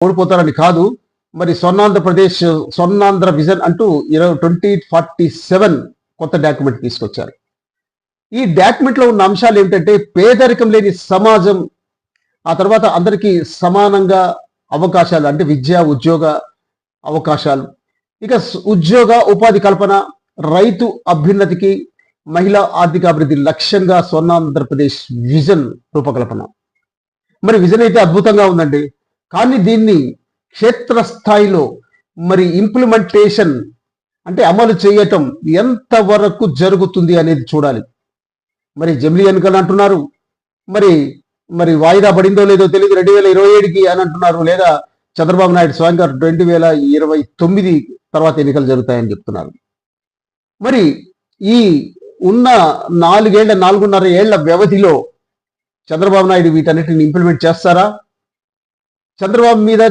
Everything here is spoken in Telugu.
ఓడిపోతారని కాదు. మరి స్వర్ణాంధ్ర విజన్ అంటూ 2047 కొత్త డాక్యుమెంట్ తీసుకొచ్చారు. ఈ డాక్యుమెంట్ లో ఉన్న అంశాలు ఏమిటంటే పేదరికం లేని సమాజం, ఆ తర్వాత అందరికీ సమానంగా అవకాశాలు అంటే విద్య, ఉద్యోగ అవకాశాలు, ఇక ఉద్యోగ ఉపాధి కల్పన, రైతు అభ్యున్నతికి, మహిళా ఆర్థికాభివృద్ధి లక్ష్యంగా స్వర్ణాంధ్రప్రదేశ్ విజన్ రూపకల్పన. మరి విజన్ అయితే అద్భుతంగా ఉందండి. కానీ దీన్ని క్షేత్రస్థాయిలో మరి ఇంప్లిమెంటేషన్ అంటే అమలు చేయటం ఎంతవరకు జరుగుతుంది అనేది చూడాలి. మరి జమిలీ ఎన్నికలు అంటున్నారు, మరి మరి వాయిదా పడిందో లేదో తెలియదు 2027కి అని అంటున్నారు, లేదా చంద్రబాబు నాయుడు స్వయంగా 2029 తర్వాత ఎన్నికలు జరుగుతాయని చెప్తున్నారు. మరి ఈ ఉన్న 4.5 ఏళ్ల వ్యవధిలో చంద్రబాబు నాయుడు వీటన్నిటిని ఇంప్లిమెంట్ చేస్తారా? చంద్రబాబు మీద